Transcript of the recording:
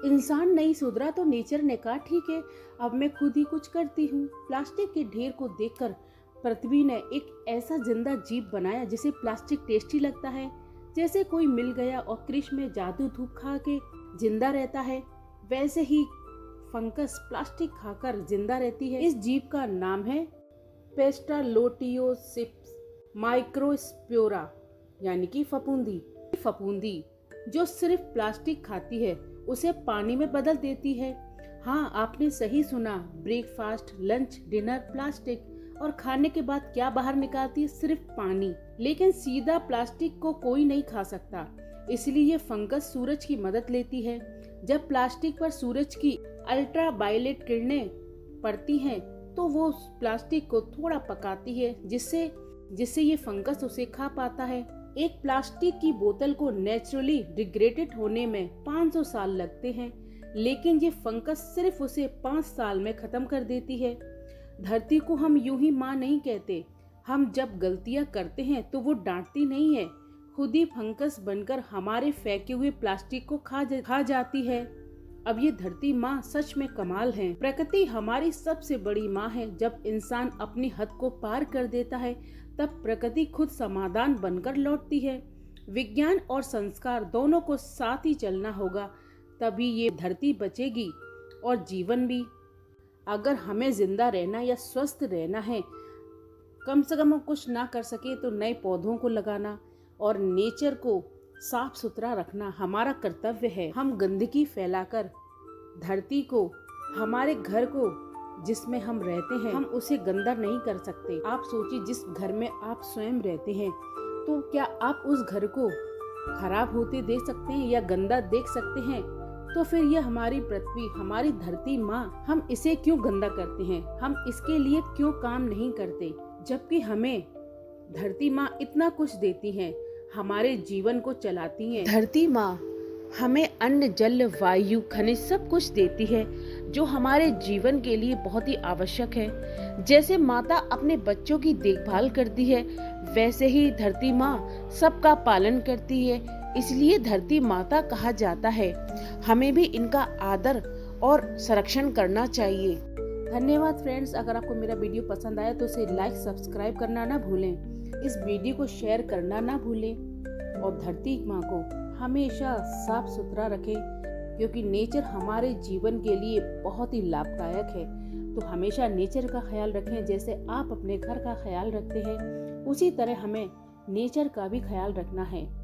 इंसान नहीं सुधरा तो नेचर ने कहा ठीक है, अब मैं खुद ही कुछ करती हूँ। प्लास्टिक के ढेर को देखकर पृथ्वी ने एक ऐसा जिंदा जीव बनाया जिसे प्लास्टिक टेस्टी लगता है। जैसे कोई मिल गया और कृषि में जादू धूप खा के जिंदा रहता है, वैसे ही फंगस प्लास्टिक खाकर जिंदा रहती है। इस जीव का नाम है पेस्टालोटियोसिप्स माइक्रोस्पोरा, यानी कि फफूंदी। फफूंदी जो सिर्फ प्लास्टिक खाती है उसे पानी में बदल देती है। हाँ, आपने सही सुना, ब्रेकफास्ट, लंच, डिनर प्लास्टिक, और खाने के बाद क्या बाहर निकालती है? सिर्फ पानी। लेकिन सीधा प्लास्टिक को कोई नहीं खा सकता, इसलिए ये फंगस सूरज की मदद लेती है। जब प्लास्टिक पर सूरज की अल्ट्रावायलेट किरणें पड़ती हैं तो वो प्लास्टिक को थोड़ा पकाती है, जिससे ये फंगस उसे खा पाता है। एक प्लास्टिक की बोतल को नेचुरली डिग्रेडेड होने में 500 साल लगते हैं, लेकिन ये फंगस सिर्फ उसे 5 साल में खत्म कर देती है। धरती को हम यूं ही माँ नहीं कहते। हम जब गलतियां करते हैं तो वो डांटती नहीं है, खुद ही फंगस बनकर हमारे फेंके हुए प्लास्टिक को खा जाती है। अब ये धरती माँ सच में कमाल है। प्रकृति हमारी सबसे बड़ी माँ है। जब इंसान अपनी हद को पार कर देता है तब प्रकृति खुद समाधान बनकर लौटती है। विज्ञान और संस्कार दोनों को साथ ही चलना होगा, तभी ये धरती बचेगी और जीवन भी। अगर हमें जिंदा रहना या स्वस्थ रहना है, कम से कम हम कुछ ना कर सके तो नए पौधों को लगाना और नेचर को साफ सुथरा रखना हमारा कर्तव्य है। हम गंदगी फैलाकर धरती को, हमारे घर को जिसमें हम रहते हैं, हम उसे गंदा नहीं कर सकते। आप सोचिए, जिस घर में आप स्वयं रहते हैं, तो क्या आप उस घर को खराब होते देख सकते हैं या गंदा देख सकते हैं? तो फिर ये हमारी पृथ्वी, हमारी धरती माँ, हम इसे क्यों गंदा करते हैं? हम इसके लिए क्यों काम नहीं करते, जबकि हमें धरती माँ इतना कुछ देती है, हमारे जीवन को चलाती है। धरती माँ हमें अन्न, जल, वायु, खनिज सब कुछ देती है जो हमारे जीवन के लिए बहुत ही आवश्यक है। जैसे माता अपने बच्चों की देखभाल करती है, वैसे ही धरती माँ सबका पालन करती है, इसलिए धरती माता कहा जाता है। हमें भी इनका आदर और संरक्षण करना चाहिए। धन्यवाद फ्रेंड्स। अगर आपको मेरा वीडियो पसंद आया तो उसे लाइक, सब्सक्राइब करना ना भूलें। इस वीडियो को शेयर करना ना भूलें और धरती माँ को हमेशा साफ सुथरा रखें, क्योंकि नेचर हमारे जीवन के लिए बहुत ही लाभदायक है। तो हमेशा नेचर का ख्याल रखें। जैसे आप अपने घर का ख्याल रखते हैं, उसी तरह हमें नेचर का भी ख्याल रखना है।